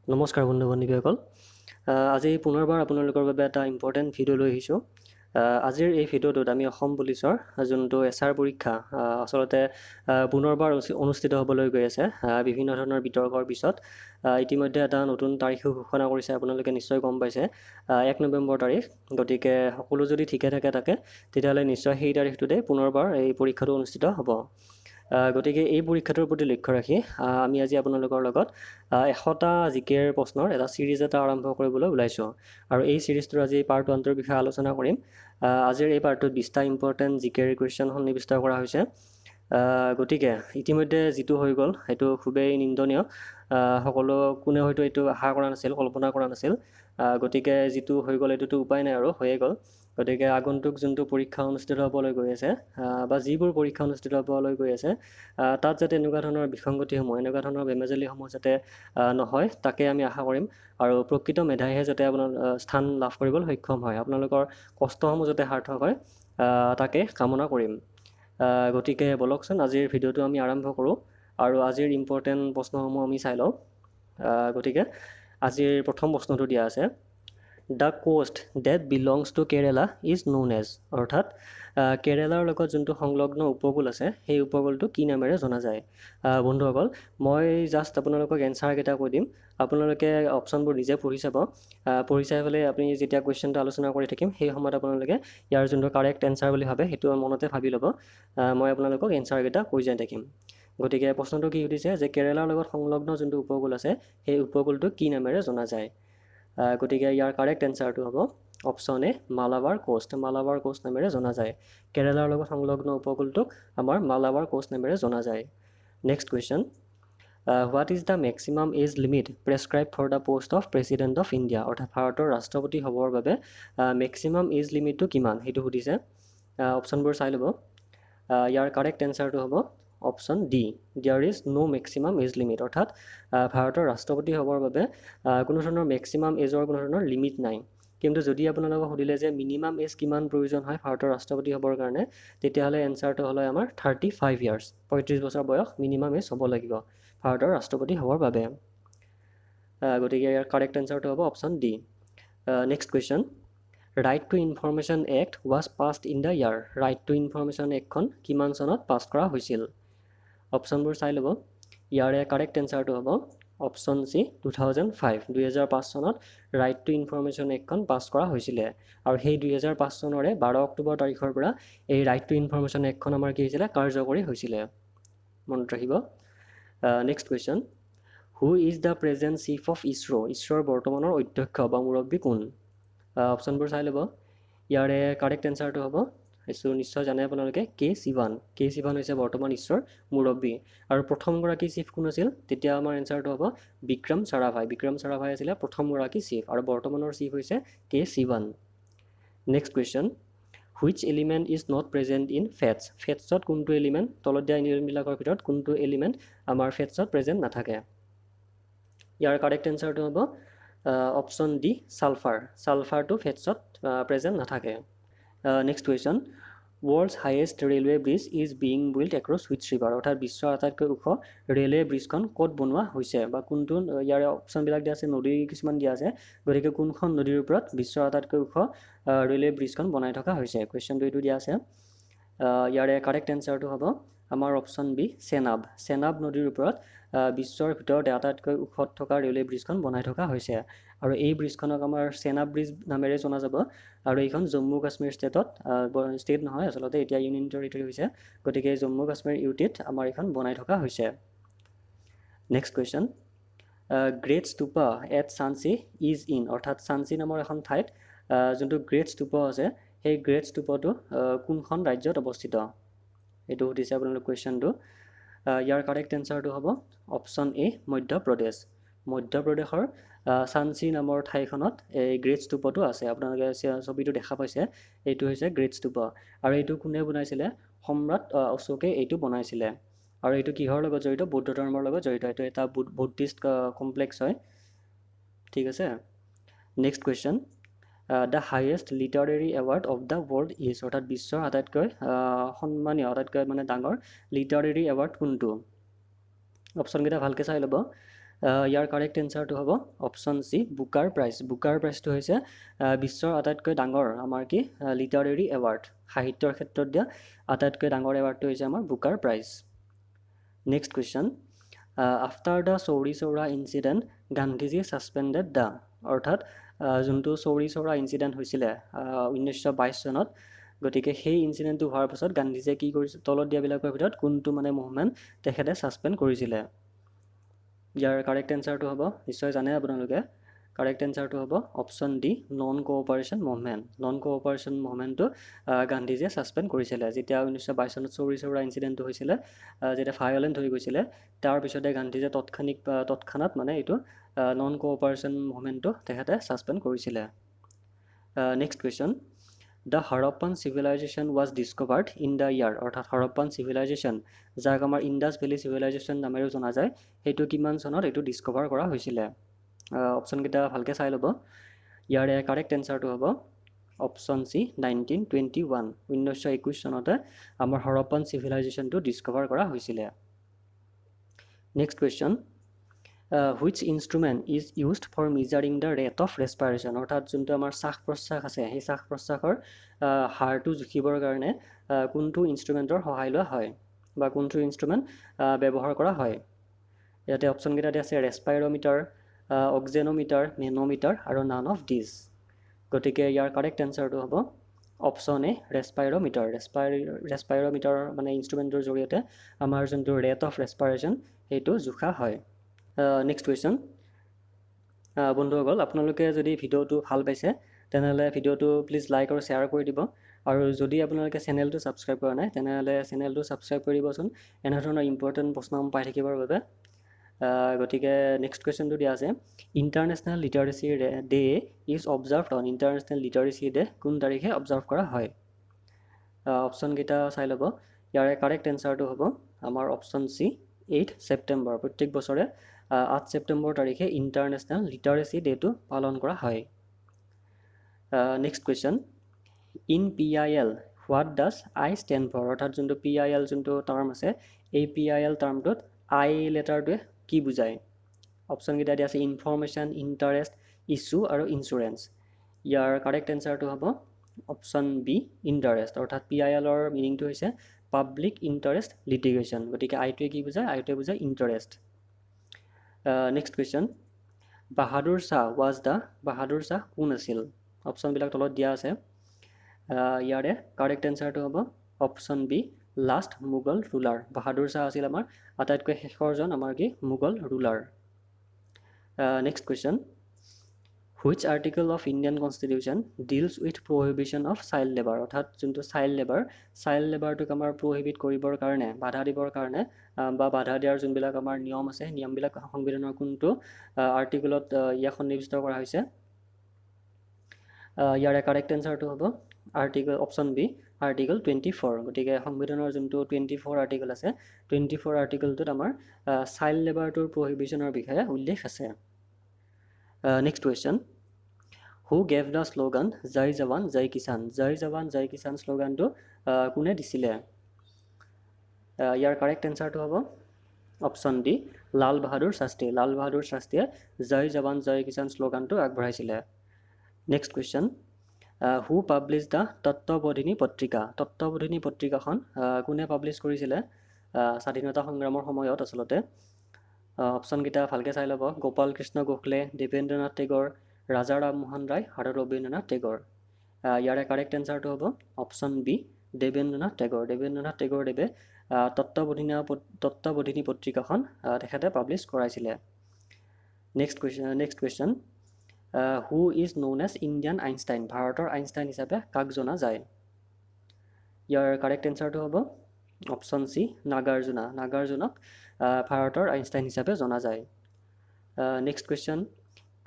নমস্কাৰ বন্ধু বান্ধৱীসকল। আজি পুনৰবাৰ আপোনালোকৰ বাবে এটা ইম্পৰ্টেণ্ট ভিডিঅ' লৈ আহিছোঁ। আজিৰ এই ভিডিঅ'টোত আমি অসম পুলিচৰ যোনটো এছআৰ পৰীক্ষা আচলতে পুনৰবাৰ অনুষ্ঠিত হ'বলৈ গৈ আছে বিভিন্ন ধৰণৰ বিতৰ্কৰ পিছত। ইতিমধ্যে এটা নতুন তাৰিখো ঘোষণা কৰিছে, আপোনালোকে নিশ্চয় গম পাইছে, 1 নৱেম্বৰ তাৰিখ। গতিকে সকলো যদি ঠিকে থাকে তেতিয়াহ'লে নিশ্চয় সেই তাৰিখটোতে পুনৰবাৰ এই পৰীক্ষাটো অনুষ্ঠিত হ'ব। গতিকে এই পৰীক্ষাটোৰ প্ৰতি লক্ষ্য ৰাখি আমি আজি আপোনালোকৰ লগত 100টা জিকেৰ প্ৰশ্নৰ এটা ছিৰিজ এটা আৰম্ভ কৰিবলৈ ওলাইছোঁ। আৰু এই ছিৰিজটোৰ আজি পাৰ্ট 1টোৰ বিষয়ে আলোচনা কৰিম। আজিৰ এই পাৰ্টটোত 20টা ইম্পৰ্টেণ্ট জিকেৰ কুৱেশ্যন সন্নিৱিষ্ট কৰা হৈছে। গতিকে ইতিমধ্যে যিটো হৈ গ'ল সেইটো খুবেই নিন্দনীয়। সকলো কোনে হয়তো এইটো আশা কৰা নাছিল, কল্পনা কৰা নাছিল। গতিকে যিটো হৈ গ'ল এইটোতো উপায় নাই আৰু হৈয়ে গ'ল। গতিকে আগন্তুক যোনটো পৰীক্ষা অনুষ্ঠিত হ'বলৈ গৈ আছে বা যিবোৰ পৰীক্ষা অনুষ্ঠিত হ'বলৈ গৈ আছে তাত যাতে এনেকুৱা ধৰণৰ বিসংগতিসমূহ, এনেকুৱা ধৰণৰ বেমেজালিসমূহ যাতে নহয়, তাকে আমি আশা কৰিম। আৰু প্ৰকৃত মেধাইহে যাতে আপোনাৰ স্থান লাভ কৰিবলৈ সক্ষম হয়, আপোনালোকৰ কষ্টসমূহ যাতে সাৰ্থক হয়, তাকে কামনা কৰিম। গতিকে বলকচোন আজিৰ ভিডিঅ'টো আমি আৰম্ভ কৰোঁ আৰু আজিৰ ইম্পৰ্টেণ্ট প্ৰশ্নসমূহ আমি চাই লওঁ। গতিকে আজিৰ প্ৰথম প্ৰশ্নটো দিয়া আছে, the coast that belongs to Kerala is known as, অৰ্থাৎ কেৰেলাৰ লগত যোনটো সংলগ্ন উপকূল আছে সেই উপকূলটো কি নামেৰে জনা যায়? বন্ধুসকল, মই জাষ্ট আপোনালোকক এনচাৰকেইটা কৈ দিম, আপোনালোকে অপশ্যনবোৰ নিজে পঢ়ি চাব। পঢ়ি চাই পেলাই আপুনি যেতিয়া কুৱেশ্যনটো আলোচনা কৰি থাকিম সেই সময়ত আপোনালোকে ইয়াৰ যোনটো কাৰেক্ট এনচাৰ বুলি ভাবে সেইটো মনতে ভাবি ল'ব। মই আপোনালোকক এনচাৰকেইটা কৈ যাই থাকিম। গতিকে প্ৰশ্নটো কি সুধিছে যে কেৰেলাৰ লগত সংলগ্ন যোনটো উপকূল আছে সেই উপকূলটো কি নামেৰে জনা যায়? গতিকে ইয়াৰ কাৰেক্ট এনচাৰটো হ'ব option A, Malabar coast. Malabar coast নামেৰে জনা যায়। কেৰেলাৰ লগত সংলগ্ন উপকূলটোক আমাৰ মালাবাৰ কোষ্ট নামেৰে জনা যায়। Next question, what is the maximum age limit prescribed for the post of president of India, অৰ্থাৎ ভাৰতৰ ৰাষ্ট্ৰপতি হ'বৰ বাবে মেক্সিমাম এজ লিমিটটো কিমান সেইটো সুধিছে। অপশ্যনবোৰ চাই ল'ব। ইয়াৰ কাৰেক্ট এনচাৰটো হ'ব option D, there is no' maximum age limit, অৰ্থাৎ ভাৰতৰ ৰাষ্ট্ৰপতি হ'বৰ বাবে কোনো ধৰণৰ মেক্সিমাম এজৰ কোনো ধৰণৰ লিমিট নাই। কিন্তু যদি আপোনালোকক সুধিলে যে মিনিমাম এজ কিমান প্ৰয়োজন হয় ভাৰতৰ ৰাষ্ট্ৰপতি হ'বৰ কাৰণে, তেতিয়াহ'লে এনচাৰটো হ'লে আমাৰ 35 ইয়াৰ্ছ, 35 বছৰ বয়স মিনিমাম এজ হ'ব লাগিব ভাৰতৰ ৰাষ্ট্ৰপতি হ'বৰ বাবে। গতিকে ইয়াৰ কাৰেক্ট এনচাৰটো হ'ব option D. Next question, right to information act was passed in the year. Right to information এক্টখন কিমান চনত পাছ কৰা হৈছিল? অপশ্যনবোৰ চাই ল'ব। ইয়াৰে কাৰেক্ট এনচাৰটো হ'ব অপশ্যন চি, 2005, 2005 চনত ৰাইট টু ইনফৰমেশ্যন এক্টখন পাছ কৰা হৈছিলে। আৰু সেই 2005 চনৰে 12 অক্টোবৰ তাৰিখৰ পৰা এই ৰাইট টু ইনফৰমেশ্যন এক্টখন আমাৰ কি হৈছিলে, কাৰ্যকৰী হৈছিলে। মনত ৰাখিব। Next question, who is the present chief of ISRO'? ইছৰৰ বৰ্তমানৰ অধ্যক্ষ বা মুৰব্বী কোন? অপশ্যনবোৰ চাই ল'ব। ইয়াৰে কাৰেক্ট এনচাৰটো হ'ব, এইটো নিশ্চয় জানে আপোনালোকে, কে শিৱান। কে শিৱান হৈছে বৰ্তমান ইছৰৰ মুৰব্বী। আৰু প্ৰথমগৰাকী চিফ কোন আছিল? তেতিয়া আমাৰ এনচাৰটো হ'ব বিক্ৰম চাৰাভাই। বিক্ৰম চাৰাভাই আছিলে প্ৰথমগৰাকী চিফ আৰু বৰ্তমানৰ চিফ হৈছে K Sivan. Next question, which element is not present in fats? ফেটছত কোনটো এলিমেণ্ট, তলত দিয়া এলিমেণ্টবিলাকৰ ভিতৰত কোনটো এলিমেণ্ট আমাৰ ফেটছত প্ৰেজেণ্ট নাথাকে? ইয়াৰ কাৰেক্ট এনচাৰটো হ'ব অপশ্যন ডি, ছালফাৰ। ছালফাৰটো ফেটছত প্ৰেজেণ্ট নাথাকে। Next question, world's highest railway bridge is being built across which river? অৰ্থাৎ বিশ্বৰ আটাইতকৈ ওখ ৰেলৱে ব্ৰিজখন ক'ত বনোৱা হৈছে বা কোনটো? ইয়াৰে অপশ্যনবিলাক দিয়া আছে, নদী কিছুমান দিয়া আছে। গতিকে কোনখন নদীৰ ওপৰত বিশ্বৰ আটাইতকৈ ওখ ৰেলৱে ব্ৰিজখন বনাই থকা হৈছে? কুৱেশ্যনটো এইটো দিয়া আছে। ইয়াৰে কাৰেক্ট এনচাৰটো হ'ব আমাৰ অপশ্যন বি, চেনাব। চেনাব নদীৰ ওপৰত বিশ্বৰ ভিতৰতে আটাইতকৈ ওখত থকা ৰেলৱে ব্ৰিজখন বনাই থকা হৈছে। আৰু এই ব্ৰিজখনক আমাৰ চেনাব ব্ৰিজ নামেৰে জনা যাব। আৰু এইখন জম্মু কাশ্মীৰ ষ্টেটত, ষ্টেট নহয় আচলতে, এতিয়া ইউনিয়ন টেৰিটৰী হৈছে। গতিকে জম্মু কাশ্মীৰ ইউটিত আমাৰ এইখন বনাই থকা হৈছে। Next question, great stupa at Sanchi is in, অৰ্থাৎ চাঞ্চি নামৰ এখন ঠাইত যোনটো গ্ৰেট ষ্টুপা আছে সেই গ্ৰেট ষ্টুপাটো কোনখন ৰাজ্যত অৱস্থিত? এইটো সুধিছে আপোনালোক কুৱেশ্যনটো। ইয়াৰ কাৰেক্ট এনচাৰটো হ'ব অপশ্যন এ, মধ্যপ্ৰদেশ। মধ্যপ্ৰদেশৰ চাঞ্চি নামৰ ঠাইখনত এই গ্ৰেট ষ্টুপাটো আছে। আপোনালোকে ছবিটো দেখা পাইছে, এইটো হৈছে গ্ৰেট ষ্টুপা। আৰু এইটো কোনে বনাইছিলে? সম্ৰাট অশোকে এইটো বনাইছিলে। আৰু এইটো কিহৰ লগত জড়িত? বৌদ্ধ ধৰ্মৰ লগত জড়িত। এইটো এটা বুদ্ধিষ্ট কমপ্লেক্স হয়। ঠিক আছে। Next question, the highest literary award of the world is, অৰ্থাৎ বিশ্বৰ আটাইতকৈ সন্মানীয়, আটাইতকৈ ডাঙৰ লিটাৰেৰী এৱাৰ্ড কোনটো? অপশ্যনকেইটা ভালকৈ চাই ল'ব। ইয়াৰ কাৰেক্ট এনচাৰটো হ'ব option C booker prize. Booker প্ৰাইজটো হৈছে বিশ্বৰ আটাইতকৈ ডাঙৰ আমাৰ কি লিটাৰেৰী এৱাৰ্ড, সাহিত্যৰ ক্ষেত্ৰত দিয়া আটাইতকৈ ডাঙৰ এৱাৰ্ডটো হৈছে আমাৰ booker prize. Next question, after the Chauri Chaura incident Gandhiji suspended the, অৰ্থাৎ যোনটো চৌৰি চৌৰা ইনচিডেণ্ট হৈছিলে 1922 চনত, গতিকে সেই ইনচিডেণ্টটো হোৱাৰ পাছত গান্ধীজীয়ে কি কৰিছিল, তলত দিয়াবিলাকৰ ভিতৰত কোনটো মানে মুভমেণ্ট তেখেতে ছাছপেণ্ড কৰিছিলে। ইয়াৰ কাৰেক্ট এনচাৰটো হ'ব, নিশ্চয় জানে আপোনালোকে, কাৰেক্ট এনচাৰটো হ'ব option D non cooperation movement. Non cooperation মুভমেণ্টটো গান্ধীজীয়ে ছাছপেণ্ড কৰিছিলে যেতিয়া 1922 চনত চৌৰি চৌৰা ইনচিডেণ্টটো হৈছিলে, যেতিয়া ভায়লেণ্ট হৈ গৈছিলে, তাৰপিছতে গান্ধীজীয়ে তৎক্ষণাত মানে এইটো নন কোঅপাৰেশ্যন মুভমেণ্টটো তেখেতে ছাছপেণ্ড কৰিছিলে। Next question, the Harappan civilisation was discovered in the ইয়াৰ, অৰ্থাৎ হৰপ্পান চিভিলাইজেশ্যন যাক আমাৰ ইণ্ডাছ ভেলী চিভিলাইজেশ্যন নামেৰেও জনা যায়, সেইটো কিমান চনত এইটো ডিছকভাৰ কৰা হৈছিলে। অপশ্যনকেইটা ভালকৈ চাই ল'ব। ইয়াৰে কাৰেক্ট এনচাৰটো হ'ব অপশ্যন চি 1921। 1921 চনতে আমাৰ হৰপ্পান চিভিলাইজেশ্যনটো ডিছকভাৰ কৰা হৈছিলে। Next question, which instrument is used for measuring the rate of respiration, অৰ্থাৎ যোনটো আমাৰ শ্বাস প্ৰশ্বাস আছে সেই শ্বাস প্ৰশ্বাসৰ হাৰটো জুখিবৰ কাৰণে কোনটো ইনষ্ট্ৰুমেণ্টৰ সহায় লোৱা হয় বা কোনটো ইনষ্ট্ৰুমেণ্ট ব্যৱহাৰ কৰা হয়। ইয়াতে অপশ্যনকেইটা দিয়া আছে ৰেছপাইৰমিটাৰ, অক্সিজেনোমিটাৰ, মেনোমিটাৰ আৰু নান অফ দিছ। গতিকে ইয়াৰ কাৰেক্ট এনচাৰটো হ'ব অপশ্যন এ ৰেছপাইৰমিটাৰ। ৰেছপাইৰমিটাৰ মানে ইনষ্ট্ৰুমেণ্টৰ জৰিয়তে আমাৰ যোনটো ৰেট অফ ৰেছপাইৰেশ্যন সেইটো জোখা হয়। নেক্সট কুৱেশ্যন, বন্ধুসকল আপোনালোকে যদি ভিডিঅ'টো ভাল পাইছে তেনেহ'লে ভিডিঅ'টো প্লিজ লাইক আৰু শ্বেয়াৰ কৰি দিব, আৰু যদি আপোনালোকে চেনেলটো ছাবস্ক্ৰাইব কৰা নাই তেনেহ'লে চেনেলটো ছাবস্ক্ৰাইব কৰি দিবচোন এনেধৰণৰ ইম্পৰ্টেণ্ট প্ৰশ্ন পাই থাকিবৰ বাবে। গতিকে নেক্সট কুৱেশ্যনটো দিয়া আছে, international লিটাৰেচি day is observed on, international লিটাৰেচি day কোন তাৰিখে অবজাৰ্ভ কৰা হয়। অপশ্যনকেইটা চাই ল'ব। ইয়াৰে কাৰেক্ট এনচাৰটো হ'ব আমাৰ অপশ্যন চি 8 ছেপ্টেম্বৰ। প্ৰত্যেক বছৰে 8 ছেপ্টেম্বৰ তাৰিখে ইণ্টাৰনেশ্যনেল লিটাৰেচি ডেটো পালন কৰা হয়। Next question, in PIL what does I stand for, অৰ্থাৎ যোনটো PIL যোনটো টাৰ্ম আছে এই PIL টাৰ্মটোত আই লেটাৰটোৱে কি বুজায়। অপশ্যনকেইটা দিয়া আছে ইনফৰ্মেশ্যন, ইণ্টাৰেষ্ট, ইছ্যু আৰু ইঞ্চুৰেঞ্চ। ইয়াৰ কাৰেক্ট এনচাৰটো হ'ব অপশ্যন বি ইণ্টাৰেষ্ট, অৰ্থাৎ PILৰ মিনিংটো হৈছে পাব্লিক ইণ্টাৰেষ্ট লিটিগেশ্যন। গতিকে আইটোৱে কি বুজায়, আইটোৱে বুজায় interest. Next question, Bahadur Shah was the, Bahadur Shah কোন আছিল। অপশ্যনবিলাক তলত দিয়া আছে। ইয়াৰে কাৰেক্ট এনচাৰটো হ'ব option B last Mughal ruler. Bahadur Shah আছিল আমাৰ আটাইতকৈ শেষৰজন আমাৰ কি Mughal ruler. Next question, which article of Indian constitution deals with prohibition of child labour, অৰ্থাৎ যোনটো চাইল্ড লেবাৰটোক আমাৰ প্ৰহিবিট কৰিবৰ কাৰণে, বাধা দিবৰ কাৰণে বা বাধা দিয়াৰ যোনবিলাক আমাৰ নিয়ম আছে নিয়মবিলাক সংবিধানৰ কোনটো আৰ্টিকলত ইয়াক সন্নিৱিষ্ট কৰা হৈছে। ইয়াৰে কাৰেক্ট এনচাৰটো হ'ব অপশ্যন বি আৰ্টিকল 24। গতিকে সংবিধানৰ যোনটো 24 আৰ্টিকল আছে 24 আৰ্টিকলটোত আমাৰ চাইল্ড লেবাৰটোৰ প্ৰহিবিশ্যনৰ বিষয়ে উল্লেখ আছে। Next question, who gave the slogan Jai Jawan Jai Kisan. Jai Jawan Jai Kisan শ্লোগানটো কোনে দিছিলে। ইয়াৰ কাৰেক্ট এনচাৰটো হ'ব অপশ্যন ডি লাল বাহাদুৰ শাস্ত্ৰী। লাল বাহাদুৰ শাস্ত্ৰীয়ে জয় জৱান জয় কিষাণ শ্লোগানটো আগবঢ়াইছিলে। Next question, who publish the Tattvabodhini Patrika. Tattvabodhini পত্ৰিকাখন কোনে পাব্লিছ কৰিছিলে স্বাধীনতা সংগ্ৰামৰ সময়ত আচলতে। অপশ্যনকেইটা ভালকৈ চাই ল'ব। গোপাল কৃষ্ণ গোখলে, দেৱেন্দ্ৰনাথ টেগৰ, ৰাজা ৰামমোহন ৰায় আৰু ৰবীন্দ্ৰনাথ টেগৰ। ইয়াৰে কাৰেক্ট এনচাৰটো হ'ব অপশ্যন বি দেৱেন্দ্ৰনাথ টেগৰ। দেৱেন্দ্ৰনাথ টেগৰদেৱে তত্ত্ববোধিনী পত্ৰিকাখন তেখেতে পাব্লিছ কৰাইছিলে। Next question, who is known as Indian Einstein. ভাৰতৰ আইনষ্টাইন হিচাপে কাক জনা যায়। ইয়াৰ কাৰেক্ট এনচাৰটো হ'ব অপশ্যন চি নাগাৰ্জুনা। নাগাৰ্জুনক ভাৰতৰ আইনষ্টাইন হিচাপে জনা যায়। Next question,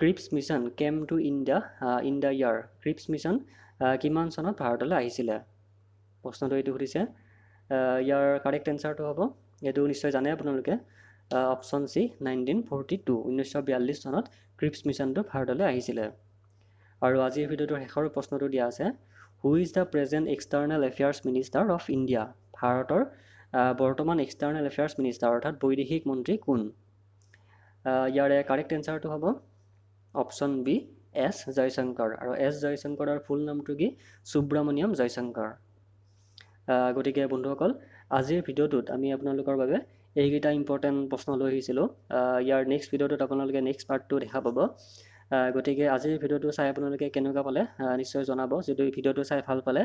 Cripps mission came to India in the year. Cripps mission কিমান চনত ভাৰতলৈ আহিছিলে। প্ৰশ্নটো এইটো সুধিছে। ইয়াৰ কাৰেক্ট এনচাৰটো হ'ব, এইটো নিশ্চয় জানে আপোনালোকে, অপশ্যন চি 1942। 1942 চনত ক্ৰিপছ মিছনটো ভাৰতলৈ আহিছিলে। আৰু আজিৰ ভিডিঅ'টোৰ শেষৰ প্ৰশ্নটো দিয়া আছে, হু is the present external affairs minister of India. ভাৰতৰ বৰ্তমান এক্সটাৰ্নেল এফেয়াৰ্ছ মিনিষ্টাৰ অৰ্থাৎ বৈদেশিক মন্ত্ৰী কোন। ইয়াৰে কাৰেক্ট এনচাৰটো হ'ব অপশ্যন বি এছ জয়শংকৰ। আৰু এছ জয়শংকৰৰ ফুল নামটো কি? সুব্ৰমণিয়ম জয়শংকৰ। গতিকে বন্ধুসকল, আজিৰ ভিডিঅ'টোত আমি আপোনালোকৰ বাবে এইকেইটা ইম্পৰ্টেণ্ট প্ৰশ্ন লৈ আহিছিলোঁ। ইয়াৰ নেক্সট ভিডিঅ'টোত আপোনালোকে নেক্সট পাৰ্টটো দেখা পাব। গতিকে আজিৰ ভিডিঅ'টো চাই আপোনালোকে কেনেকুৱা পালে নিশ্চয় জনাব। যদি ভিডিঅ'টো চাই ভাল পালে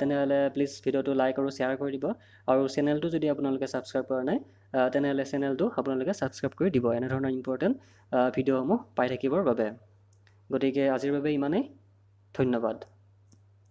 তেনেহ'লে প্লিজ ভিডিঅ'টো লাইক আৰু শ্বেয়াৰ কৰি দিব। আৰু চেনেলটো যদি আপোনালোকে ছাবস্ক্ৰাইব কৰা নাই তেনেহ'লে চেনেলটো আপোনালোকে ছাবস্ক্ৰাইব কৰি দিব, এনেধৰণৰ ইম্পৰ্টেণ্ট ভিডিঅ'সমূহ পাই থাকিবৰ বাবে। গতিকে আজিৰ বাবে ইমানেই। ধন্যবাদ।